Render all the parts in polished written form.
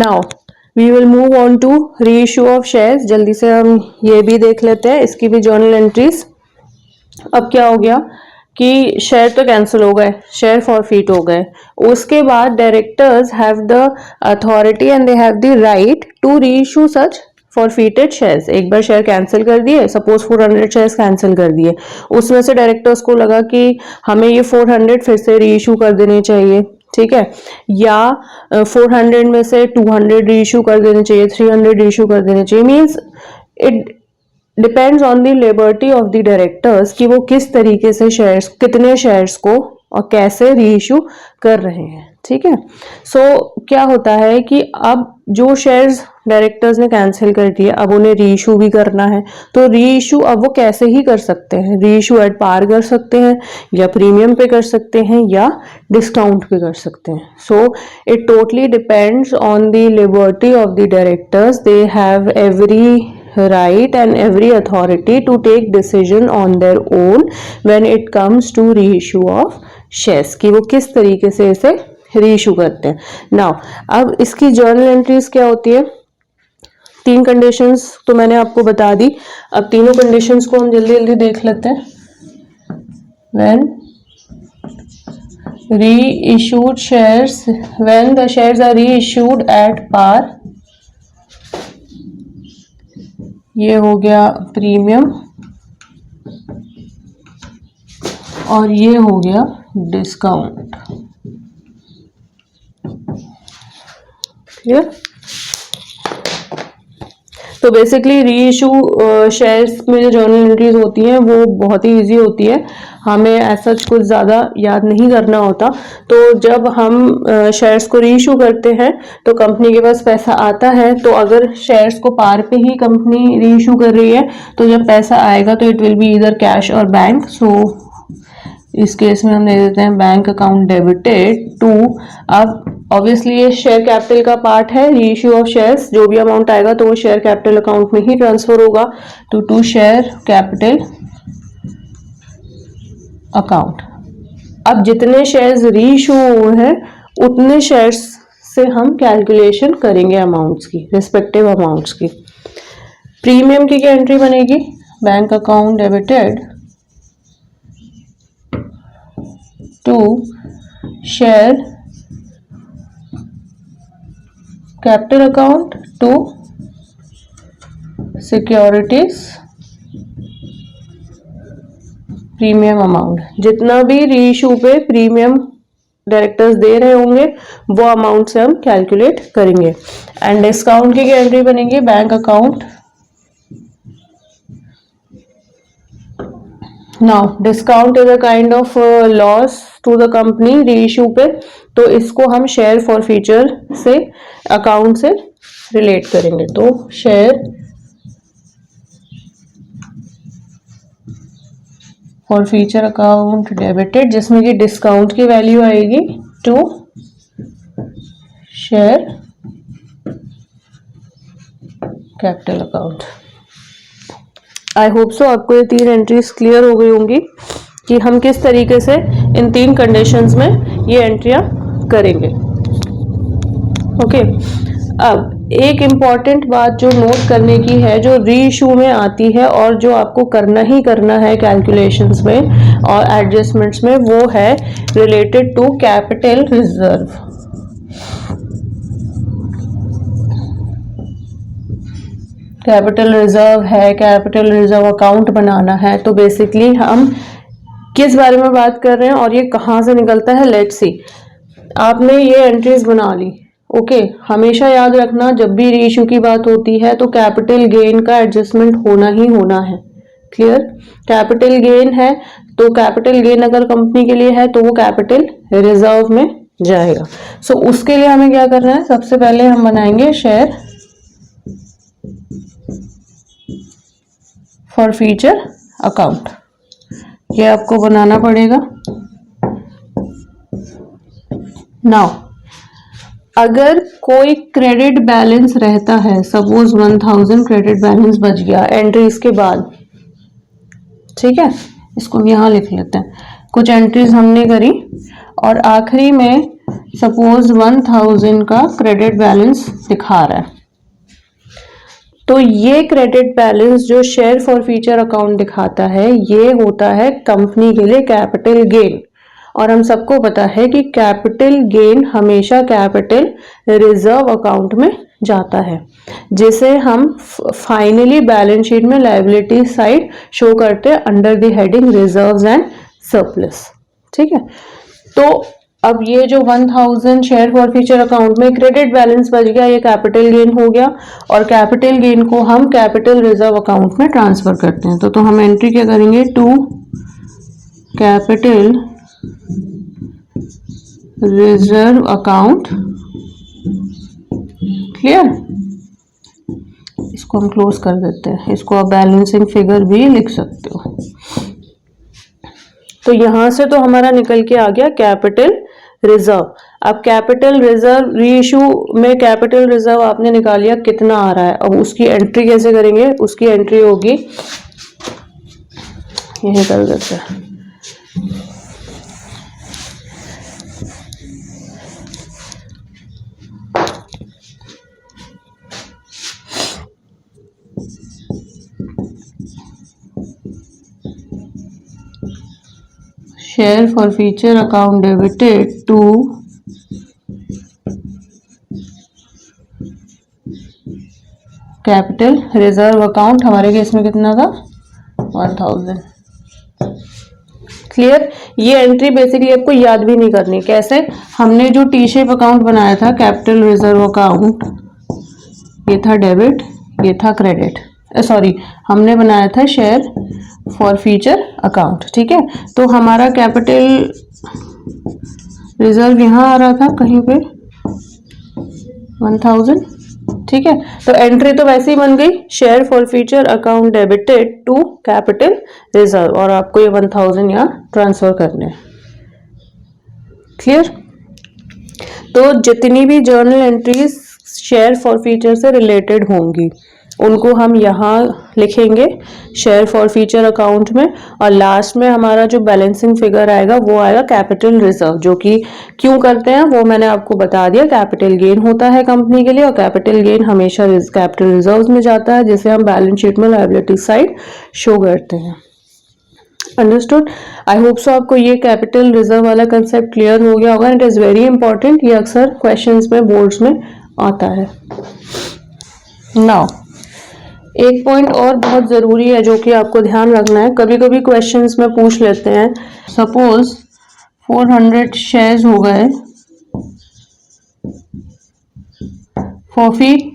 Now we will move on to reissue of shares. जल्दी से हम ये भी देख लेते हैं, इसकी भी जर्नल एंट्रीज। अब क्या हो गया कि शेयर तो कैंसिल हो गए, शेयर फॉरफीट हो गए। उसके बाद directors have the authority and they have the right to reissue such forfeited shares. एक बार शेयर कैंसिल कर दिए, सपोज 400 शेयर्स कैंसिल कर दिए, उसमें से डायरेक्टर्स को लगा कि हमें ये 400 फिर से री इशू कर देने चाहिए, ठीक है, या 400 में से 200 री इशू कर देने चाहिए, 300 री इशू कर देने चाहिए। Means it depends on the liberty of the directors कि वो किस तरीके से शेयर्स, कितने शेयर्स को और कैसे री इशू कर रहे हैं, ठीक है। सो क्या होता है कि अब जो शेयर्स डायरेक्टर्स ने कैंसिल कर दिए, अब उन्हें री इशू भी करना है। तो री इशू अब वो कैसे ही कर सकते हैं, री इशू एट पार कर सकते हैं, या प्रीमियम पे कर सकते हैं, या डिस्काउंट पे कर सकते हैं। So it totally depends on the liberty of the directors. They have every right and every authority to take decision on their own when it comes to reissue of shares, कि वो किस तरीके से इसे रीइशू करते हैं। Now अब इसकी जर्नल एंट्रीज क्या होती है? 3 कंडीशंस तो मैंने आपको बता दी, अब तीनों कंडीशंस को हम जल्दी जल्दी देख लेते हैं। when reissued shares, when the shares are reissued at par, ये हो गया प्रीमियम और ये हो गया डिस्काउंट, क्लियर। तो बेसिकली री इशू शेयर्स में जो जर्नल एंट्रीज होती हैं वो बहुत ही इजी होती है, हमें ऐसा कुछ ज़्यादा याद नहीं करना होता। तो जब हम शेयर्स को री इशू करते हैं तो कंपनी के पास पैसा आता है, तो अगर शेयर्स को पार पे ही कंपनी री इशू कर रही है तो जब पैसा आएगा तो इट विल बी इधर कैश और बैंक। सो इस केस में हम दे देते हैं बैंक अकाउंट डेबिटेड टू, अब ऑब्वियसली ये शेयर कैपिटल का पार्ट है, री इशू ऑफ शेयर्स, जो भी अमाउंट आएगा तो वो शेयर कैपिटल अकाउंट में ही ट्रांसफर होगा, टू शेयर कैपिटल अकाउंट। अब जितने शेयर्स री इशू हुए हैं उतने शेयर्स से हम कैलकुलेशन करेंगे अमाउंट्स की, रिस्पेक्टिव अमाउंट्स की। प्रीमियम की क्या एंट्री बनेगी? Bank account debited to share capital account to securities premium amount. जितना भी री इशू पे प्रीमियम डायरेक्टर्स दे रहे होंगे वो अमाउंट से हम कैलकुलेट करेंगे। एंड डिस्काउंट की क्या एंट्री बनेगी? Bank account, now discount is a kind of loss to the company reissue पे, तो इसको हम शेयर फॉर फ्यूचर से अकाउंट से रिलेट करेंगे। तो share forfeiture account debited, जिसमें कि डिस्काउंट की वैल्यू आएगी to share capital account. I hope so आपको ये 3 एंट्रीज क्लियर हो गई होंगी कि हम किस तरीके से इन 3 कंडीशंस में ये एंट्रियां करेंगे। ओके, अब एक इम्पॉर्टेंट बात जो नोट करने की है, जो री इशू में आती है और जो आपको करना ही करना है कैलकुलेशंस में और एडजस्टमेंट्स में, वो है related to capital reserve. Capital reserve है, कैपिटल रिजर्व अकाउंट बनाना है। तो बेसिकली हम किस बारे में बात कर रहे हैं और ये कहाँ से निकलता है? Let's see. आपने ये एंट्रीज बना ली, ओके। हमेशा याद रखना जब भी री इशू की बात होती है तो कैपिटल गेन का एडजस्टमेंट होना ही होना है, क्लियर। कैपिटल गेन है तो कैपिटल गेन अगर कंपनी के लिए है तो वो कैपिटल रिजर्व में जाएगा। सो उसके लिए हमें क्या करना है? सबसे पहले हम बनाएंगे शेयर फॉर फ्यूचर अकाउंट, ये आपको बनाना पड़ेगा। नाउ अगर कोई क्रेडिट बैलेंस रहता है, सपोज 1000 क्रेडिट बैलेंस बच गया एंट्रीज के बाद, ठीक है, इसको हम यहाँ लिख लेते हैं। कुछ एंट्रीज हमने करी और आखिरी में सपोज 1000 का क्रेडिट बैलेंस दिखा रहा है, तो ये क्रेडिट बैलेंस जो शेयर फॉर फ्यूचर अकाउंट दिखाता है ये होता है कंपनी के लिए कैपिटल गेन। और हम सबको पता है कि कैपिटल गेन हमेशा कैपिटल रिजर्व अकाउंट में जाता है, जिसे हम फाइनली बैलेंस शीट में लायबिलिटी साइड शो करते हैं under the heading reserves and surplus. ठीक है, तो अब ये जो 1000 शेयर फॉर फ्यूचर अकाउंट में क्रेडिट बैलेंस बच गया, ये कैपिटल गेन हो गया, और कैपिटल गेन को हम कैपिटल रिजर्व अकाउंट में ट्रांसफर करते हैं। तो हम एंट्री क्या करेंगे, to capital reserve account. Clear, इसको हम क्लोज कर देते हैं, इसको आप बैलेंसिंग फिगर भी लिख सकते हो। तो यहां से तो हमारा निकल के आ गया कैपिटल रिजर्व। अब कैपिटल रिजर्व रीइश्यू में कैपिटल रिजर्व आपने निकाल लिया, कितना आ रहा है, अब उसकी एंट्री कैसे करेंगे, उसकी एंट्री होगी, यही कर देते हैं, share forfeiture account debited to capital reserve account. हमारे केस में कितना था, 1000। क्लियर, ये एंट्री बेसिकली आपको याद भी नहीं करनी। कैसे, हमने जो टी शेप अकाउंट बनाया था कैपिटल रिजर्व अकाउंट, ये था डेबिट, ये था क्रेडिट, सॉरी हमने बनाया था शेयर फॉर फ्यूचर अकाउंट। ठीक है, तो हमारा कैपिटल रिजर्व यहाँ आ रहा था कहीं पे 1000। ठीक है, तो एंट्री तो वैसे ही बन गई, share forfeiture account debited to capital reserve, और आपको ये 1000 यहाँ ट्रांसफर करने हैं। क्लियर, तो जितनी भी journal entries share forfeiture से रिलेटेड होंगी उनको हम यहाँ लिखेंगे शेयर फॉर फ्यूचर अकाउंट में, और लास्ट में हमारा जो बैलेंसिंग फिगर आएगा वो आएगा कैपिटल रिजर्व, जो कि क्यों करते हैं वो मैंने आपको बता दिया। कैपिटल गेन होता है कंपनी के लिए, और कैपिटल गेन हमेशा कैपिटल रिजर्व्स में जाता है, जिसे हम बैलेंस शीट में लायबिलिटी साइड शो करते हैं। अंडरस्टूड, आई होप सो आपको ये कैपिटल रिजर्व वाला कंसेप्ट क्लियर हो गया होगा। इट इज वेरी इंपॉर्टेंट, ये अक्सर क्वेश्चंस में बोर्ड्स में आता है। नाउ एक पॉइंट और बहुत ज़रूरी है जो कि आपको ध्यान रखना है, कभी कभी क्वेश्चंस में पूछ लेते हैं, सपोज 400 शेयर्स हो गए, forfeit,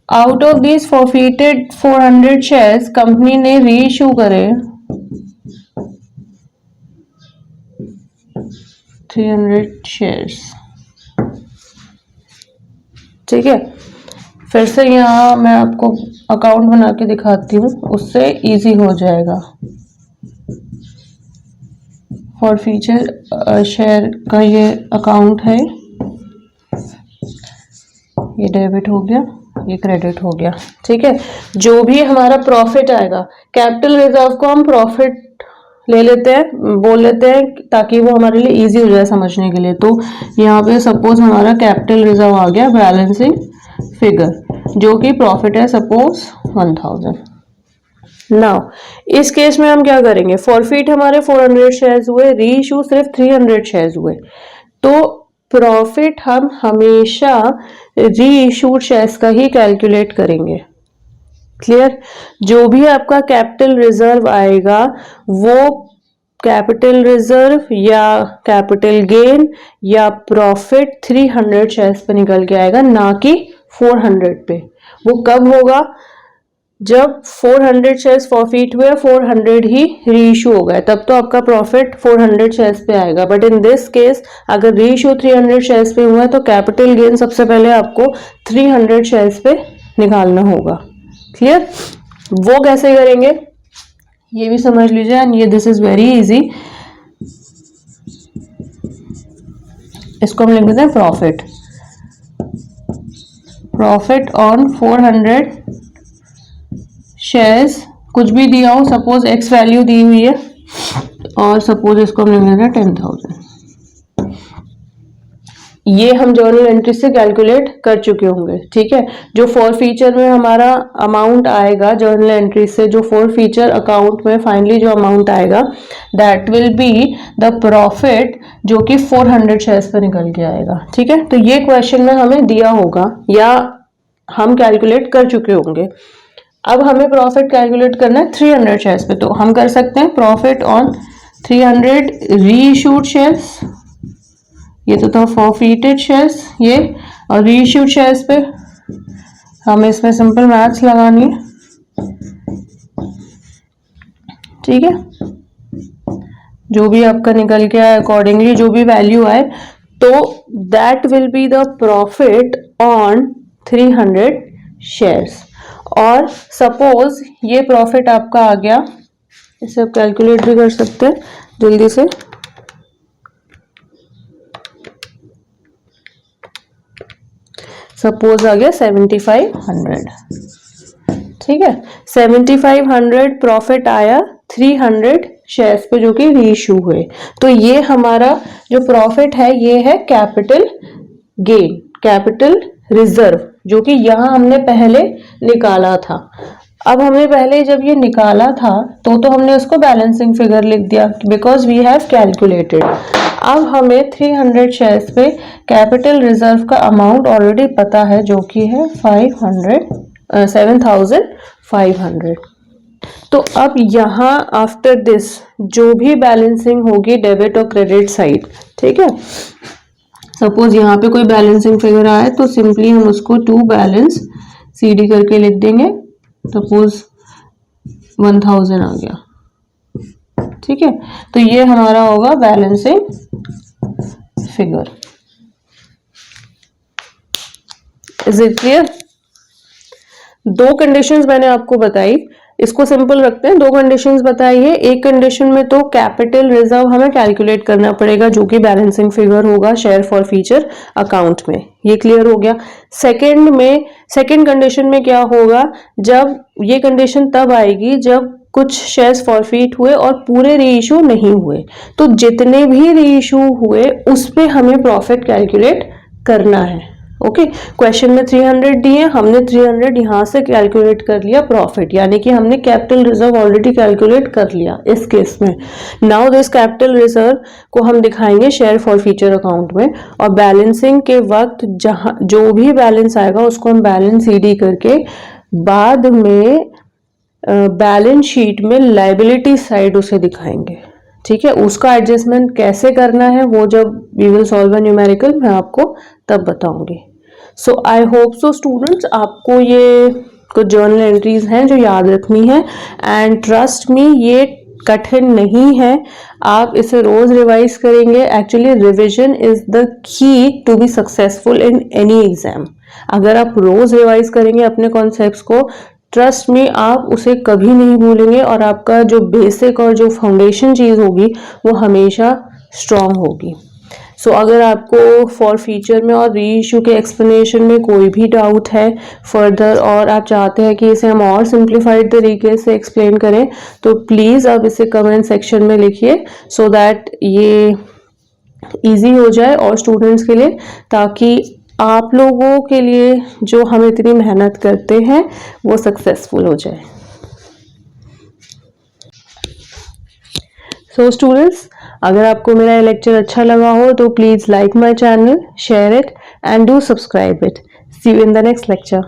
out of this forfeited 400 shares company ने री इशू करे 300 शेयर्स। ठीक है, फिर से यहाँ मैं आपको अकाउंट बना के दिखाती हूँ, उससे इजी हो जाएगा। फॉर फ्यूचर शेयर का ये अकाउंट है, ये डेबिट हो गया, ये क्रेडिट हो गया। ठीक है, जो भी हमारा प्रॉफिट आएगा, कैपिटल रिजर्व को हम प्रॉफिट ले लेते हैं, बोल लेते हैं, ताकि वो हमारे लिए इजी हो जाए समझने के लिए। तो यहाँ पे सपोज हमारा कैपिटल रिजर्व आ गया बैलेंसिंग फिगर, जो कि प्रॉफिट है सपोज 1000। नाउ इस केस में हम क्या करेंगे, फॉरफीट हमारे 400 शेयर्स हुए, री इशू सिर्फ 300 शेयर्स हुए, तो प्रॉफिट हम हमेशा री इशूड शेयर्स का ही कैलकुलेट करेंगे। क्लियर, जो भी आपका कैपिटल रिजर्व आएगा वो कैपिटल रिजर्व या कैपिटल गेन या प्रॉफिट 300 शेयर्स पे निकल के आएगा, ना कि 400 पे। वो कब होगा, जब 400 शेयर्स फॉरफीट हुए, 400 ही रीइशू हो गए, तब तो आपका प्रॉफिट 400 शेयर्स पे आएगा। बट इन दिस केस अगर रीइशू 300 शेयर्स पे हुआ है तो कैपिटल गेन सबसे पहले आपको 300 शेयर्स पे निकालना होगा। क्लियर, वो कैसे करेंगे ये भी समझ लीजिए, एंड ये दिस इज वेरी इजी। इसको हम लिख देते हैं प्रॉफिट, प्रॉफिट ऑन 400 शेयर्स, कुछ भी दिया हो, सपोज एक्स वैल्यू दी हुई है, और सपोज इसको हम लिख देते हैं 10,000। ये हम जर्नल एंट्री से कैलकुलेट कर चुके होंगे, ठीक है। जो फॉर फीचर में हमारा अमाउंट आएगा जर्नल एंट्री से, जो फॉर फीचर अकाउंट में फाइनली जो अमाउंट आएगा, that will be the profit, जो कि 400 शेयर्स पे निकल के आएगा, ठीक है। तो ये क्वेश्चन में हमें दिया होगा या हम कैलकुलेट कर चुके होंगे। अब हमें प्रॉफिट कैलकुलेट करना है 300 शेयर्स पे, तो हम कर सकते हैं प्रॉफिट ऑन 300 री इशूड शेयर्स, ये तो था फॉरफीटेड शेयर्स ये, और री इशूड शेयर्स पे हमें इसमें सिंपल मैथ्स लगानी है, ठीक है। जो भी आपका निकल के आए अकॉर्डिंगली जो भी वैल्यू आए, तो that will be the profit on 300 shares. और सपोज ये प्रॉफिट आपका आ गया, इसे आप कैलकुलेट भी कर सकते हैं जल्दी से। सपोज आ गया 7500, ठीक है। 7500 प्रॉफिट आया 300 शेयर्स पे जो कि रीइश्यू हुए। तो ये हमारा जो प्रॉफिट है ये है कैपिटल गेन, कैपिटल रिजर्व, जो कि यहां हमने पहले निकाला था। अब हमने पहले जब ये निकाला था तो हमने उसको बैलेंसिंग फिगर लिख दिया बिकॉज वी हैव कैलकुलेटेड। अब हमें 300 शेयर्स पे कैपिटल रिजर्व का अमाउंट ऑलरेडी पता है जो कि है 7500। तो अब यहाँ आफ्टर दिस जो भी बैलेंसिंग होगी डेबिट और क्रेडिट साइड, ठीक है। सपोज यहाँ पे कोई बैलेंसिंग फिगर आए तो सिंपली हम उसको टू बैलेंस CD करके लिख देंगे। सपोज 1000 आ गया, ठीक है। तो ये हमारा होगा balancing figure. Is it clear? दो कंडीशंस मैंने आपको बताई, इसको सिंपल रखते हैं। दो कंडीशंस बताई है। एक कंडीशन में तो कैपिटल रिजर्व हमें कैलकुलेट करना पड़ेगा जो कि बैलेंसिंग फिगर होगा शेयर फॉर फीचर अकाउंट में, ये क्लियर हो गया। सेकंड कंडीशन में क्या होगा, जब ये कंडीशन तब आएगी जब कुछ शेयर्स फॉरफीट हुए और पूरे रीइश्यू नहीं हुए, तो जितने भी रीइश्यू हुए उस पे हमें प्रॉफिट कैलकुलेट करना है। ओके, क्वेश्चन में 300 दिए, हमने 300 यहां से कैलकुलेट कर लिया प्रॉफिट, यानी कि हमने कैपिटल रिजर्व ऑलरेडी कैलकुलेट कर लिया इस केस में। नाउ दिस कैपिटल रिजर्व को हम दिखाएंगे शेयर फॉर फीचर अकाउंट में, और बैलेंसिंग के वक्त जहां जो भी बैलेंस आएगा उसको हम बैलेंस CD करके बाद में बैलेंस शीट में लायबिलिटी साइड उसे दिखाएंगे, ठीक है। उसका एडजस्टमेंट कैसे करना है वो जब we will solve a numerical मैं आपको तब बताऊंगी। सो आई होप सो स्टूडेंट्स, आपको ये कुछ जर्नल एंट्रीज हैं जो याद रखनी है, एंड ट्रस्ट मी ये कठिन नहीं है, आप इसे रोज रिवाइज करेंगे। Actually revision is the key to be successful in any exam. अगर आप रोज रिवाइज करेंगे अपने कॉन्सेप्ट्स को, ट्रस्ट में आप उसे कभी नहीं भूलेंगे और आपका जो बेसिक और जो फाउंडेशन चीज होगी वो हमेशा स्ट्रांग होगी। सो अगर आपको फॉर फीचर में और री इशू के एक्सप्लेनेशन में कोई भी डाउट है फर्दर, और आप चाहते हैं कि इसे हम और सिंप्लीफाइड तरीके से एक्सप्लेन करें, तो प्लीज़ आप इसे कमेंट सेक्शन में लिखिए सो दैट ये इजी हो जाए और स्टूडेंट्स के लिए, ताकि आप लोगों के लिए जो हम इतनी मेहनत करते हैं वो सक्सेसफुल हो जाए। सो स्टूडेंट्स, अगर आपको मेरा लेक्चर अच्छा लगा हो तो please like my channel, share it and do subscribe it. See you in the next lecture.